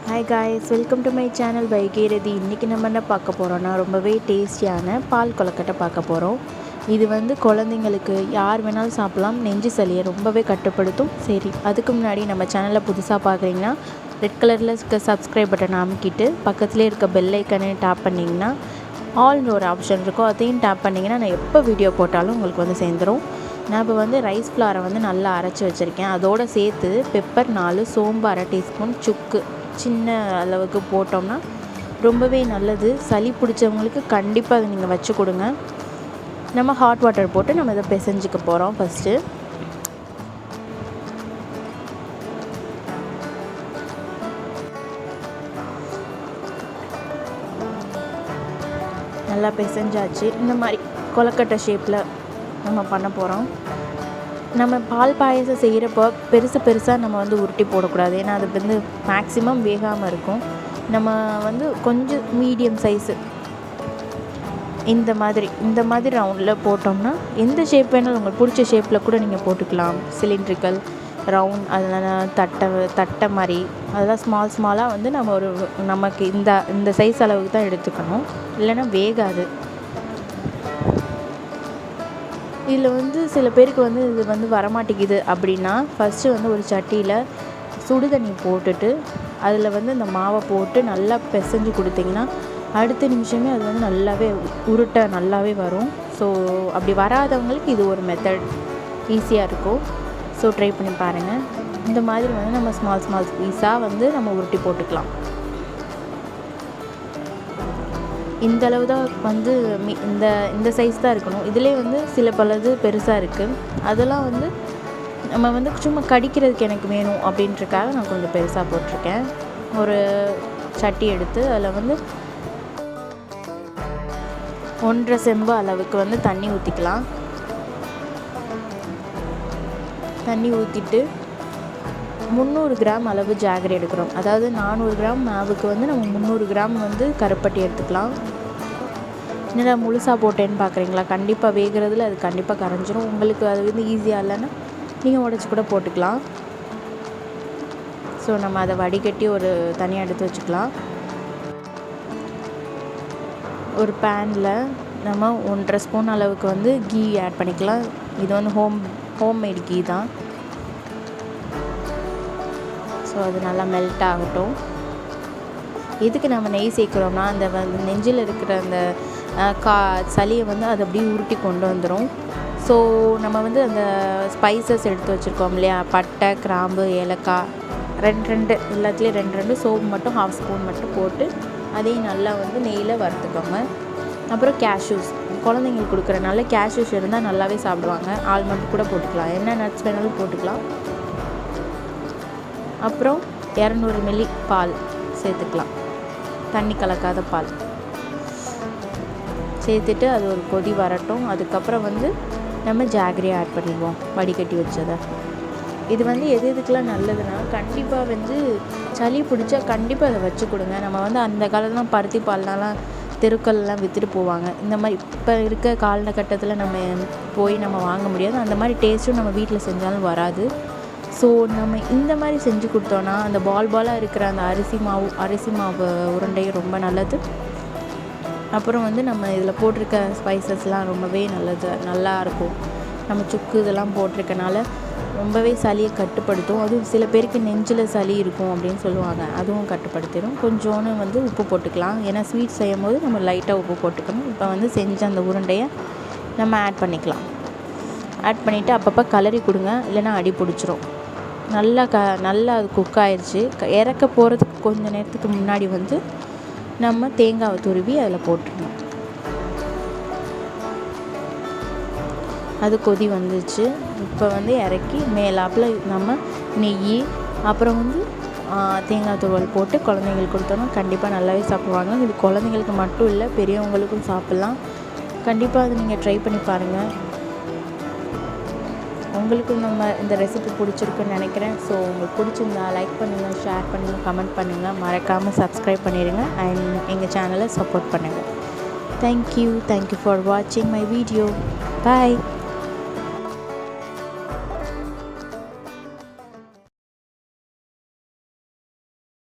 Hi guys, welcome to my channel by Keerthi. இன்றைக்கி நம்ம என்ன பார்க்க போகிறோன்னா ரொம்பவே டேஸ்டியான பால் கொழுக்கட்டை பார்க்க போகிறோம். இது குழந்தைங்களுக்கு யார் வேணாலும் சாப்பிட்லாம். நெஞ்சு சளியை ரொம்பவே கட்டுப்படுத்தும். சரி, அதுக்கு முன்னாடி நம்ம சேனலை புதுசாக பார்க்குறீங்கன்னா ரெட் கலரில் இருக்க சப்ஸ்கிரைப் பட்டன் அமைக்கிட்டு பக்கத்துலேயே இருக்க பெல் ஐக்கனை டேப் பண்ணிங்கன்னா ஆல்னு ஒரு ஆப்ஷன் இருக்கும், அதையும் டேப் பண்ணிங்கன்னா நான் எப்போ வீடியோ போட்டாலும் உங்களுக்கு சேர்ந்துடும். நான் இப்போ ரைஸ் ஃப்ளாரை நல்லா அரைச்சி வச்சுருக்கேன். அதோடு சேர்த்து பெப்பர் 4, சோம்பு அரை டீஸ்பூன், சுக்கு சின்ன அளவுக்கு போட்டோம்னா ரொம்பவே நல்லது. சளி பிடிச்சவங்களுக்கு கண்டிப்பாக அதை நீங்கள் வச்சு கொடுங்க. நம்ம ஹாட் வாட்டர் போட்டு நம்ம இதை பிசைஞ்சிக்க போகிறோம். ஃபஸ்ட்டு நல்லா பிசைஞ்சாச்சு. இந்த மாதிரி கொழுக்கட்டை ஷேப்பில் நம்ம பண்ண போகிறோம். நம்ம பால் பாயசம் செய்கிறப்போ பெருசாக நம்ம உருட்டி போடக்கூடாது. ஏன்னா அது மேக்ஸிமம் வேகாமல் இருக்கும். நம்ம கொஞ்சம் மீடியம் சைஸு இந்த மாதிரி ரவுண்டில் போட்டோம்னா எந்த ஷேப் வேணாலும் உங்களுக்கு பிடிச்ச ஷேப்பில் கூட நீங்கள் போட்டுக்கலாம். சிலிண்ட்ரிக்கல், ரவுண்ட், அதெல்லாம் தட்டை மாதிரி அதெல்லாம் ஸ்மாலாக நம்ம நமக்கு இந்த சைஸ் அளவுக்கு தான் எடுத்துக்கணும், இல்லைன்னா வேகாது. இதில் சில பேருக்கு இது வரமாட்டேங்குது அப்படின்னா ஃபஸ்ட்டு ஒரு சட்டியில் சுடு தண்ணி போட்டுட்டு அதில் இந்த மாவை போட்டு நல்லா பிசைஞ்சு கொடுத்திங்கன்னா அடுத்த நிமிஷமே அது நல்லாவே நல்லாவே வரும். ஸோ அப்படி வராதவங்களுக்கு இது ஒரு மெத்தட் ஈஸியாக இருக்கும். ஸோ ட்ரை பண்ணி பாருங்கள். இந்த மாதிரி நம்ம ஸ்மால் பீஸாக நம்ம உருட்டி போட்டுக்கலாம். இந்த அளவு தான் இந்த சைஸ் தான் இருக்கணும். இதிலே சில பலது பெருசாக இருக்குது. அதெல்லாம் நம்ம சும்மா கடிக்கிறதுக்கு எனக்கு வேணும் அப்படின்றக்காக நான் கொஞ்சம் பெருசாக போட்டிருக்கேன். ஒரு சட்டி எடுத்து அதில் 1.5 செம்பு அளவுக்கு தண்ணி ஊற்றிக்கலாம். தண்ணி ஊற்றிட்டு 300 கிராம் அளவு ஜாகரி எடுக்கிறோம். அதாவது 400 கிராம் மாவுக்கு நம்ம 300 கிராம் கருப்பட்டி எடுத்துக்கலாம். என்னடா முழுசாக போட்டேன்னு பார்க்குறீங்களா? கண்டிப்பாக வேகிறதுல அது கண்டிப்பாக கரைஞ்சிரும். உங்களுக்கு அது ஈஸியாக இல்லைன்னா நீங்கள் உடச்சி கூட போட்டுக்கலாம். ஸோ நம்ம அதை வடிகட்டி ஒரு தனியாக எடுத்து வச்சுக்கலாம். ஒரு பேனில் நம்ம 1.5 ஸ்பூன் அளவுக்கு கீ ஆட் பண்ணிக்கலாம். இது ஹோம்மேட் கீ தான். ஸோ அது நல்லா மெல்ட் ஆகட்டும். எதுக்கு நம்ம நெய் சேர்க்குறோம்னா அந்த நெஞ்சில் இருக்கிற அந்த சளியை அது அப்படியே உருட்டி கொண்டு வந்துடும். ஸோ நம்ம அந்த ஸ்பைசஸ் எடுத்து வச்சுருக்கோம் இல்லையா, பட்டை, கிராம்பு, ஏலக்காய், ரெண்டு எல்லாத்துலேயும் ரெண்டு சோம்பு மட்டும் 1/2 ஸ்பூன் மட்டும் போட்டு அதையும் நல்லா நெய்யில் வறுத்துக்கோங்க. அப்புறம் கேஷ்யூஸ், குழந்தைங்களுக்கு கொடுக்குறனால கேஷ்யூஸ் இருந்தால் நல்லாவே சாப்பிடுவாங்க. ஆல்மண்ட் கூட போட்டுக்கலாம், என்ன நட்ஸ் வேணாலும் போட்டுக்கலாம். அப்புறம் 200 மில்லி பால் சேர்த்துக்கலாம், தண்ணி கலக்காத பால் சேர்த்துட்டு அது ஒரு கொதி வரட்டும். அதுக்கப்புறம் நம்ம ஜாகரியை ஆட் பண்ணிடுவோம், வடிகட்டி வச்சதை. இது எதுக்கெலாம் நல்லதுன்னா கண்டிப்பாக சளி பிடிச்சா கண்டிப்பாக அதை வச்சு கொடுங்க. நம்ம அந்த காலத்துலாம் பருத்தி பால்னாலாம் தெருக்கள்லாம் விற்றுட்டு போவாங்க. இந்த மாதிரி இப்போ இருக்க காலகட்டத்தில் நம்ம போய் நம்ம வாங்க முடியாது. அந்த மாதிரி டேஸ்ட்டும் நம்ம வீட்டில் செஞ்சாலும் வராது. ஸோ நம்ம இந்த மாதிரி செஞ்சு கொடுத்தோன்னா அந்த பாலாக இருக்கிற அந்த அரிசி மாவு உருண்டையும் ரொம்ப நல்லது. அப்புறம் நம்ம இதில் போட்டிருக்க ஸ்பைசஸ்லாம் ரொம்பவே நல்லாயிருக்கும். நம்ம சுக்கு இதெல்லாம் போட்டிருக்கனால ரொம்பவே சளியை கட்டுப்படுத்தும். அதுவும் சில பேருக்கு நெஞ்சில் சளி இருக்கும் அப்படின்னு சொல்லுவாங்க, அதுவும் கட்டுப்படுத்திடும். கொஞ்சோன்னு உப்பு போட்டுக்கலாம். ஏன்னா ஸ்வீட் செய்யும் போது நம்ம லைட்டாக உப்பு போட்டுக்கணும். இப்போ செஞ்ச அந்த உருண்டையை நம்ம ஆட் பண்ணிக்கலாம். ஆட் பண்ணிவிட்டு அப்பப்போ கலரி கொடுங்க, இல்லைன்னா அடி பிடிச்சிரும். நல்லா அது குக் ஆயிடுச்சு. இறக்க போகிறதுக்கு கொஞ்சம் நேரத்துக்கு முன்னாடி நம்ம தேங்காவை துருவி அதில் போட்டுடணும். அது கொதி வந்துச்சு. இப்போ இறக்கி மேலாப்பில் நம்ம நெய் அப்புறம் தேங்காய் துருவல் போட்டு குழந்தைங்களுக்கு கொடுத்தோன்னா கண்டிப்பாக நல்லாவே சாப்பிடுவாங்க. இது குழந்தைங்களுக்கு மட்டும் இல்லை, பெரியவங்களுக்கும் சாப்பிட்லாம். கண்டிப்பாக அது நீங்கள் ட்ரை பண்ணி பாருங்கள். உங்களுக்கும் இந்த ரெசிபி பிடிச்சிருக்குன்னு நினைக்கிறேன். ஸோ உங்களுக்கு பிடிச்சிருந்தா லைக் பண்ணுங்கள், ஷேர் பண்ணுங்கள், கமெண்ட் பண்ணுங்கள், மறக்காமல் சப்ஸ்கிரைப் பண்ணிடுங்க அண்ட் எங்கள் சேனலை சப்போர்ட் பண்ணுங்கள். தேங்க்யூ ஃபார் வாட்சிங் மை வீடியோ. பாய்.